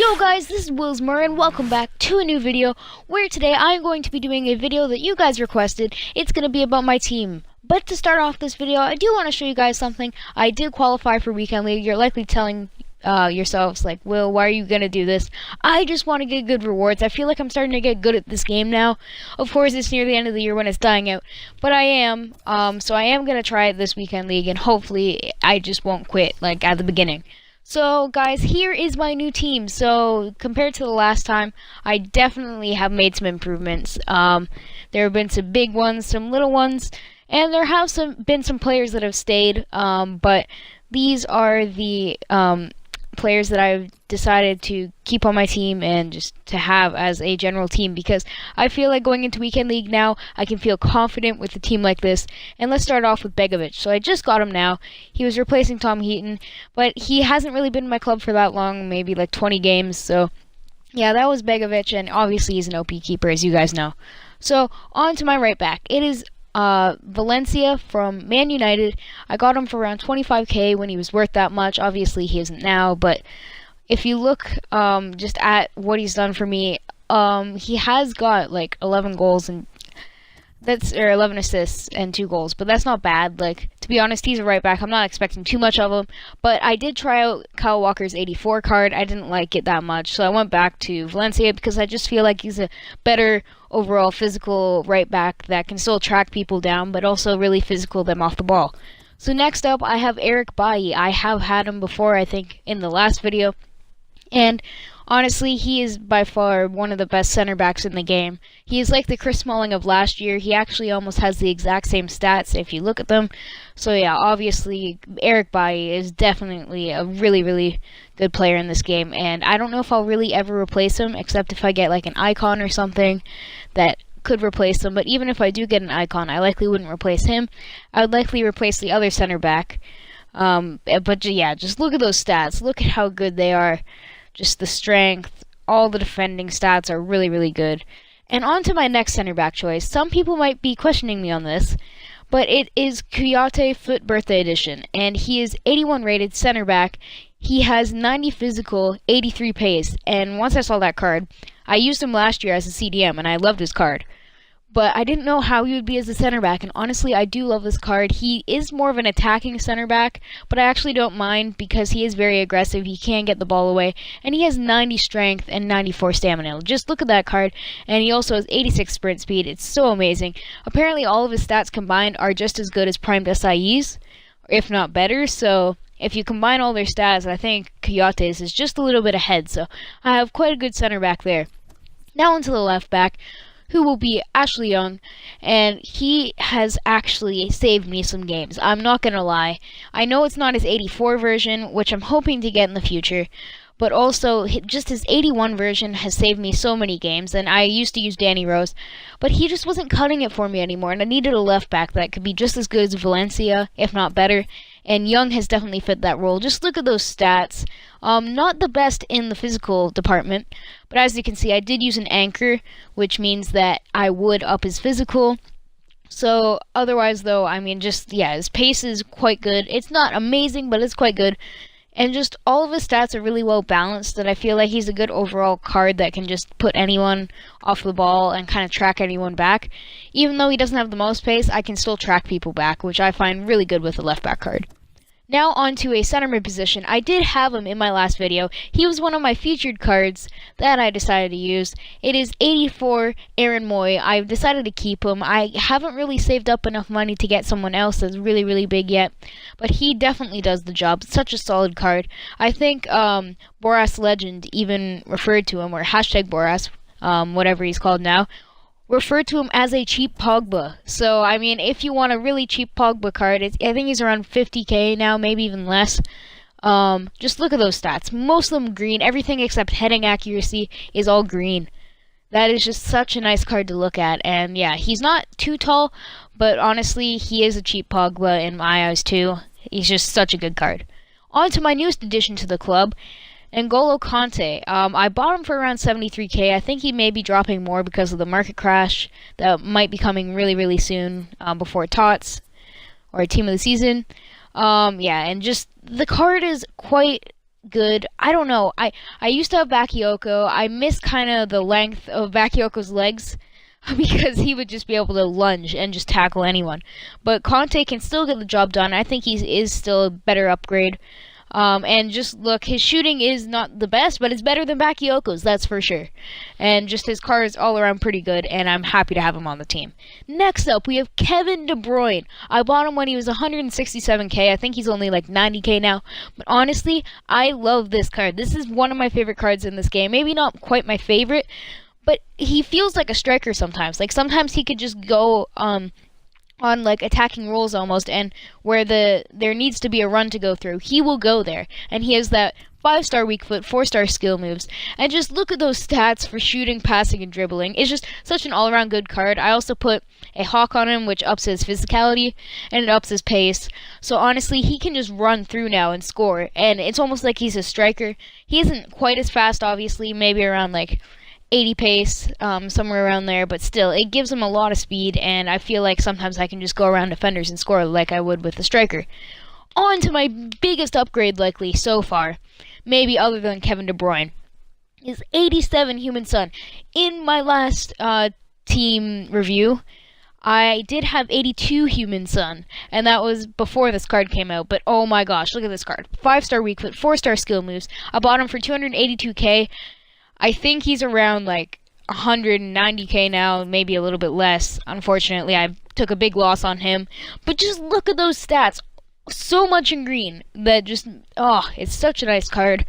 Yo guys, this is willismur and welcome back to a new video where today I'm going to be doing a video that you guys requested. It's going to be about my team. But to start off this video, I do want to show you guys something. I did qualify for Weekend League. You're likely telling yourselves like, Will, why are you going to do this? I just want to get good rewards. I feel like I'm starting to get good at this game now. Of course, it's near the end of the year when it's dying out. But I am. So I am going to try it this Weekend League and hopefully I just won't quit like at the beginning. So guys, here is my new team. So compared to the last time, I definitely have made some improvements. There have been some big ones, some little ones, and there have been some players that have stayed. But these are the players that I've decided to keep on my team and just to have as a general team, because I feel like going into Weekend League now, I can feel confident with a team like this. And let's start off with Begovic. So I just got him now. He was replacing Tom Heaton, but he hasn't really been in my club for that long, maybe like 20 games. So yeah, that was Begovic, and obviously he's an OP keeper, as you guys know. So on to my right back. It is Valencia from Man United. I got him for around 25k when he was worth that much. Obviously he isn't now, but if you look just at what he's done for me, he has got like 11 goals and 11 assists and 2 goals, but that's not bad. Like, to be honest, he's a right back. I'm not expecting too much of him, but I did try out Kyle Walker's 84 card. I didn't like it that much, so I went back to Valencia because I just feel like he's a better overall physical right back that can still track people down, but also really physical them off the ball. So next up, I have Eric Bailly. I have had him before, I think, in the last video, and honestly, he is by far one of the best center backs in the game. He is like the Chris Smalling of last year. He actually almost has the exact same stats if you look at them. So yeah, obviously, Eric Bailly is definitely a really, really good player in this game. And I don't know if I'll really ever replace him, except if I get like an icon or something that could replace him. But even if I do get an icon, I likely wouldn't replace him. I would likely replace the other center back. But yeah, just look at those stats. Look at how good they are. Just the strength, all the defending stats are really, really good. And on to my next center back choice. Some people might be questioning me on this, but it is Kouyaté Foot Birthday Edition, and he is 81 rated center back. He has 90 physical, 83 pace, and once I saw that card, I used him last year as a CDM, and I loved his card. But I didn't know how he would be as a center back, and honestly, I do love this card. He is more of an attacking center back, but I actually don't mind because he is very aggressive. He can get the ball away, and he has 90 strength and 94 stamina. Just look at that card, and he also has 86 sprint speed. It's so amazing. Apparently, all of his stats combined are just as good as primed SIEs, if not better, so if you combine all their stats, I think Kouyaté's is just a little bit ahead, so I have quite a good center back there. Now onto the left back, who will be Ashley Young, and he has actually saved me some games. I'm not gonna lie. I know it's not his 84 version, which I'm hoping to get in the future, but also just his 81 version has saved me so many games, and I used to use Danny Rose, but he just wasn't cutting it for me anymore, and I needed a left back that could be just as good as Valencia, if not better, and Young has definitely fit that role. Just look at those stats. Not the best in the physical department, but as you can see, I did use an anchor, which means that I would up his physical. So otherwise though, I mean, just, yeah, his pace is quite good. It's not amazing, but it's quite good. And just all of his stats are really well balanced, that I feel like he's a good overall card that can just put anyone off the ball and kind of track anyone back. Even though he doesn't have the most pace, I can still track people back, which I find really good with the left back card. Now on to a centerman position. I did have him in my last video. He was one of my featured cards that I decided to use. It is 84 Aaron Moy. I've decided to keep him. I haven't really saved up enough money to get someone else that's really, really big yet, but he definitely does the job. It's such a solid card. I think Boras Legend even referred to him, or hashtag Boras, whatever he's called now, referred to him as a cheap Pogba. So, I mean, if you want a really cheap Pogba card, I think he's around 50k now, maybe even less. Just look at those stats. Most of them green. Everything except heading accuracy is all green. That is just such a nice card to look at. And yeah, he's not too tall, but honestly, he is a cheap Pogba in my eyes too. He's just such a good card. On to my newest addition to the club, N'Golo Kanté. I bought him for around 73k. I think he may be dropping more because of the market crash that might be coming really, really soon before TOTS or Team of the Season. Yeah, and just the card is quite good. I don't know. I used to have Bakayoko. I miss kind of the length of Bakayoko's legs because he would just be able to lunge and just tackle anyone. But Conte can still get the job done. I think he is still a better upgrade. And just look, his shooting is not the best, but it's better than Bakayoko's, that's for sure. And just his card is all around pretty good, and I'm happy to have him on the team. Next up, we have Kevin De Bruyne. I bought him when he was 167k. I think he's only like 90k now. But honestly, I love this card. This is one of my favorite cards in this game. Maybe not quite my favorite, but he feels like a striker sometimes. Like sometimes he could just go on like attacking rolls almost, and where there needs to be a run to go through, he will go there. And he has that 5-star weak foot, 4-star skill moves. And just look at those stats for shooting, passing, and dribbling. It's just such an all-around good card. I also put a hawk on him, which ups his physicality, and it ups his pace. So honestly, he can just run through now and score. And it's almost like he's a striker. He isn't quite as fast, obviously, maybe around like 80 pace, somewhere around there, but still, it gives him a lot of speed, and I feel like sometimes I can just go around defenders and score like I would with the striker. On to my biggest upgrade likely so far, maybe other than Kevin De Bruyne, is 87 Human Sun. In my last team review, I did have 82 Human Sun, and that was before this card came out, but oh my gosh, look at this card. 5-star weak foot, 4-star skill moves. I bought him for 282k. I think he's around like 190k now, maybe a little bit less. Unfortunately, I took a big loss on him. But just look at those stats. So much in green that just, it's such a nice card.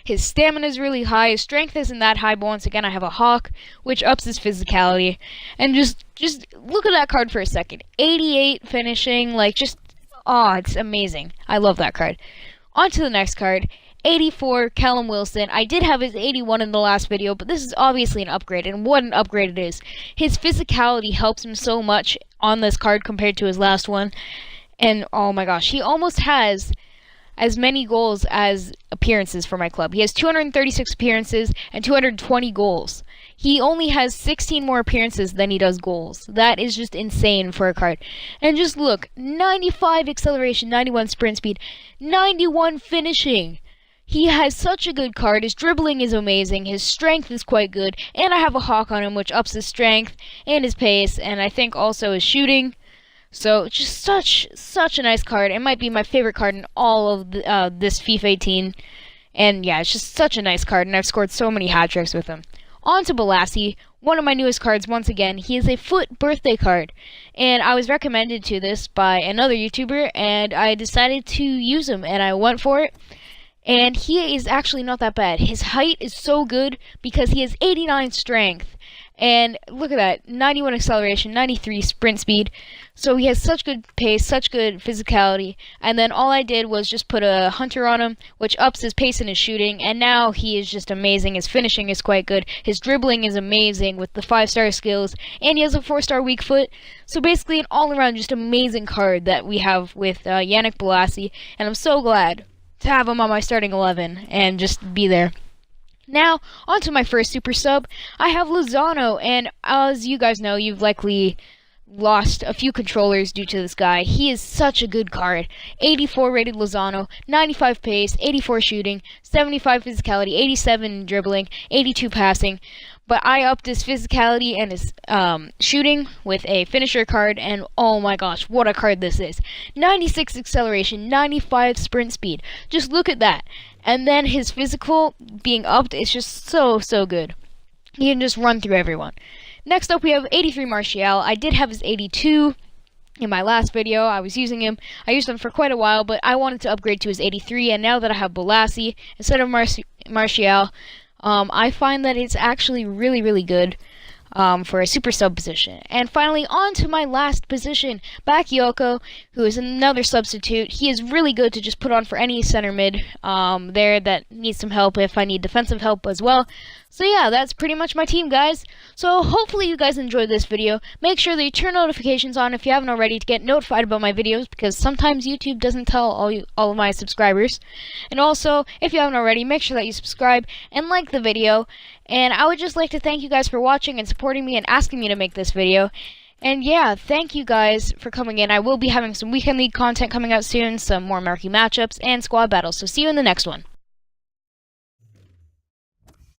His stamina is really high. His strength isn't that high, but once again, I have a hawk, which ups his physicality. And just look at that card for a second. 88 finishing, like it's amazing. I love that card. On to the next card. 84, Callum Wilson. I did have his 81 in the last video, but this is obviously an upgrade, and what an upgrade it is. His physicality helps him so much on this card compared to his last one, and oh my gosh, he almost has as many goals as appearances for my club. He has 236 appearances and 220 goals. He only has 16 more appearances than he does goals. That is just insane for a card. And just look, 95 acceleration, 91 sprint speed, 91 finishing. He has such a good card. His dribbling is amazing. His strength is quite good. And I have a hawk on him, which ups his strength and his pace. And I think also his shooting. So, just such a nice card. It might be my favorite card in all of this FIFA 18. And yeah, it's just such a nice card. And I've scored so many hat tricks with him. On to Balassi, one of my newest cards once again. He is a foot birthday card. And I was recommended to this by another YouTuber. And I decided to use him. And I went for it. And he is actually not that bad. His height is so good because he has 89 strength. And look at that, 91 acceleration, 93 sprint speed. So he has such good pace, such good physicality. And then all I did was just put a hunter on him, which ups his pace and his shooting. And now he is just amazing. His finishing is quite good. His dribbling is amazing with the 5-star skills. And he has a 4-star weak foot. So basically an all-around just amazing card that we have with Yannick Bolasie. And I'm so glad to have him on my starting 11 and just be there. Now, on to my first super sub. I have Lozano, and as you guys know, you've likely lost a few controllers due to this guy. He is such a good card. 84 rated Lozano, 95 pace, 84 shooting, 75 physicality, 87 dribbling, 82 passing. But I upped his physicality and his shooting with a finisher card, and oh my gosh, what a card this is. 96 acceleration, 95 sprint speed. Just look at that. And then his physical being upped is just so good. He can just run through everyone. Next up, we have 83 Martial. I did have his 82 in my last video. I was using him. I used him for quite a while, but I wanted to upgrade to his 83, and now that I have Bolasie instead of Martial, I find that it's actually really good for a super sub position. And finally, on to my last position, Bakayoko, who is another substitute. He is really good to just put on for any center mid there that needs some help if I need defensive help as well. So yeah, that's pretty much my team, guys. So hopefully you guys enjoyed this video. Make sure that you turn notifications on if you haven't already to get notified about my videos, because sometimes YouTube doesn't tell all of my subscribers. And also, if you haven't already, make sure that you subscribe and like the video. And I would just like to thank you guys for watching and supporting me and asking me to make this video. And yeah, thank you guys for coming in. I will be having some Weekend League content coming out soon, some more marquee matchups, and squad battles, so see you in the next one.